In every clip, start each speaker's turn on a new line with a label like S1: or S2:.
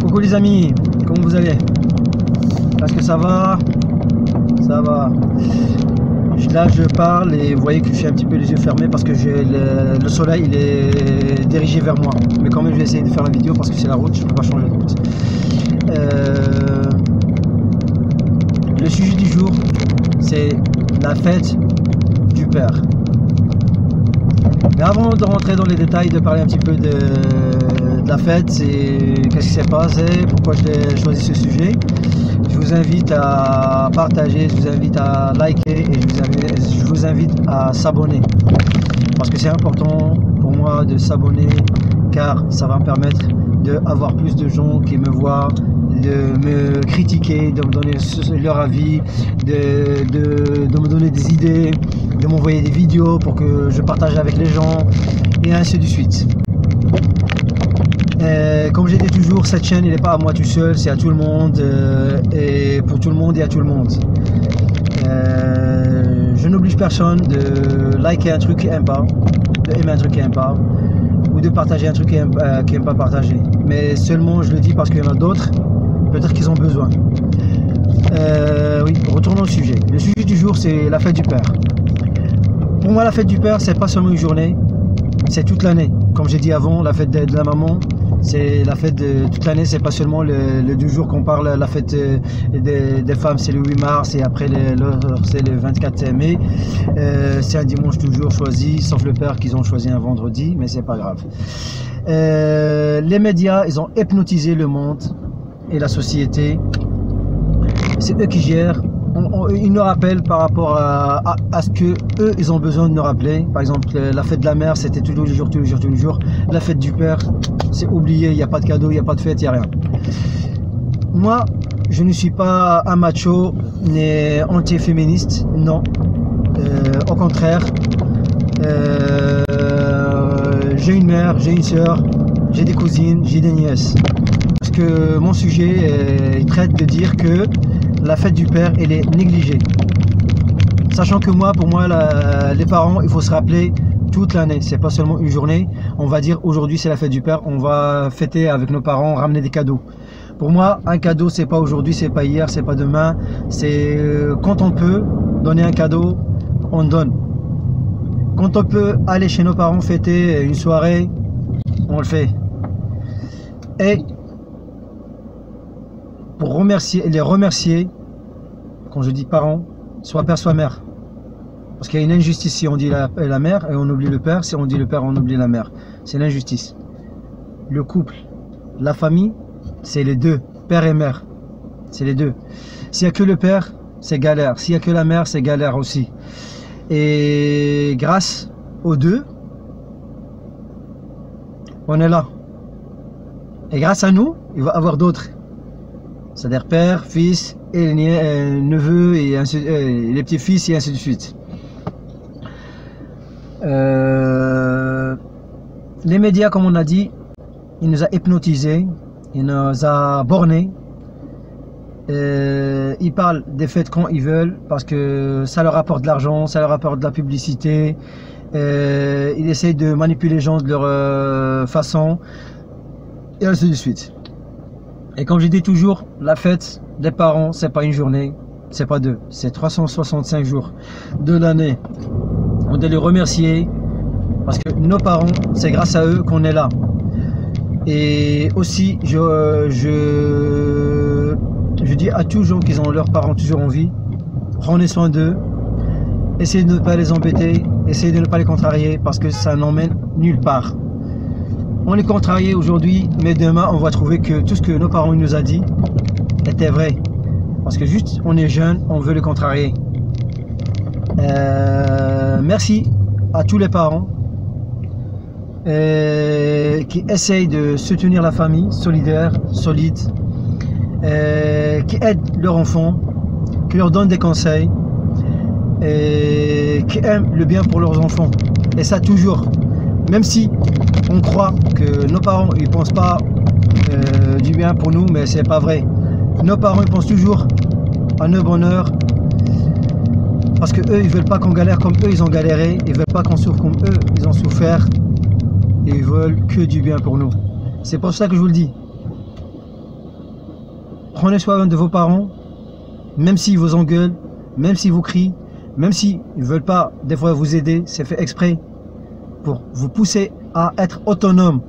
S1: Coucou les amis, comment vous allez? Est-ce que ça va? Ça va. Là je parle et vous voyez que je suis un petit peu les yeux fermés parce que le soleil il est dirigé vers moi. Mais quand même je vais essayer de faire la vidéo parce que c'est la route, je ne peux pas changer de route. Le sujet du jour c'est la fête du père. Mais avant de rentrer dans les détails, de parler un petit peu de la fête, qu'est-ce qui s'est passé, pourquoi j'ai choisi ce sujet, je vous invite à partager, je vous invite à liker et je vous invite à s'abonner. Parce que c'est important pour moi de s'abonner car ça va me permettre d'avoir plus de gens qui me voient, de me critiquer, de me donner leur avis, de me donner des idées, de m'envoyer des vidéos pour que je partage avec les gens et ainsi de suite. Comme j'ai dit toujours, cette chaîne elle n'est pas à moi tout seul, c'est à tout le monde et pour tout le monde et à tout le monde. Je n'oblige personne de liker un truc qu'il n'aime pas, de aimer un truc qu'il n'aime pas ou de partager un truc qu'il n'aime pas partager. Mais seulement je le dis parce qu'il y en a d'autres, peut-être qu'ils ont besoin. Oui, retournons au sujet. Le sujet du jour c'est la fête du père. Pour moi la fête du père c'est pas seulement une journée, c'est toute l'année. Comme j'ai dit avant, la fête de la maman, c'est la fête de toute l'année, c'est pas seulement le 2 jours qu'on parle, la fête des femmes c'est le 8 mars et après c'est le 24 mai. C'est un dimanche toujours choisi, sauf le père qu'ils ont choisi un vendredi, mais c'est pas grave. Les médias, ils ont hypnotisé le monde et la société. C'est eux qui gèrent. Ils nous rappellent par rapport à ce que eux ils ont besoin de nous rappeler. Par exemple la fête de la mère c'était tous les jours, tous les jours, tous les jours. La fête du père c'est oublié, il n'y a pas de cadeau, il n'y a pas de fête, il n'y a rien. Moi je ne suis pas un macho ni anti-féministe, non. Au contraire, j'ai une mère, j'ai une soeur, j'ai des cousines, j'ai des nièces. Parce que mon sujet il traite de dire que la fête du père elle est négligée, sachant que moi, pour moi les parents il faut se rappeler toute l'année, c'est pas seulement une journée. On va dire aujourd'hui c'est la fête du père, on va fêter avec nos parents, ramener des cadeaux. Pour moi un cadeau c'est pas aujourd'hui, c'est pas hier, c'est pas demain, c'est quand on peut donner un cadeau on donne. Quand on peut aller chez nos parents fêter une soirée on le fait. Et pour les remercier, quand je dis parents, soit père, soit mère. Parce qu'il y a une injustice si on dit la mère et on oublie le père, si on dit le père, on oublie la mère. C'est l'injustice. Le couple, la famille, c'est les deux, père et mère. C'est les deux. S'il n'y a que le père, c'est galère. S'il n'y a que la mère, c'est galère aussi. Et grâce aux deux, on est là. Et grâce à nous, il va y avoir d'autres. C'est-à-dire père, fils, et neveux, et les petits-fils, et ainsi de suite. Les médias, comme on a dit, ils nous ont hypnotisés, ils nous ont bornés. Ils parlent des fêtes quand ils veulent, parce que ça leur apporte de l'argent, ça leur apporte de la publicité. Ils essayent de manipuler les gens de leur façon, et ainsi de suite. Et comme je dis toujours, la fête des parents, c'est pas une journée, c'est pas deux, c'est 365 jours de l'année. On doit les remercier parce que nos parents, c'est grâce à eux qu'on est là. Et aussi, je dis à tous les gens qui ont leurs parents toujours en vie, prenez soin d'eux, essayez de ne pas les embêter, essayez de ne pas les contrarier parce que ça n'emmène nulle part. On est contrarié aujourd'hui, mais demain on va trouver que tout ce que nos parents nous ont dit était vrai. Parce que juste on est jeune, on veut le contrarier. Merci à tous les parents qui essayent de soutenir la famille, solidaire, solide, qui aident leurs enfants, qui leur donnent des conseils, et qui aiment le bien pour leurs enfants. Et ça toujours. Même si on croit que nos parents ils pensent pas du bien pour nous, mais c'est pas vrai. Nos parents ils pensent toujours à nos bonheurs parce que eux ils veulent pas qu'on galère comme eux ils ont galéré, ils veulent pas qu'on souffre comme eux ils ont souffert et ils veulent que du bien pour nous. C'est pour ça que je vous le dis. Prenez soin de vos parents, même s'ils vous engueulent, même s'ils vous crient, même s'ils ne veulent pas des fois vous aider, c'est fait exprès pour vous pousser à être autonome.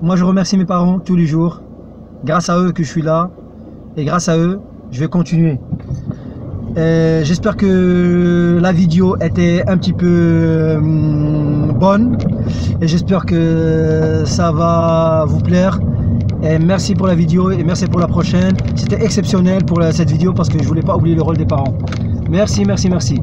S1: Moi, je remercie mes parents tous les jours. Grâce à eux que je suis là. Et grâce à eux, je vais continuer. J'espère que la vidéo était un petit peu bonne. Et j'espère que ça va vous plaire. Et merci pour la vidéo et merci pour la prochaine. C'était exceptionnel pour cette vidéo parce que je voulais pas oublier le rôle des parents. Merci, merci, merci.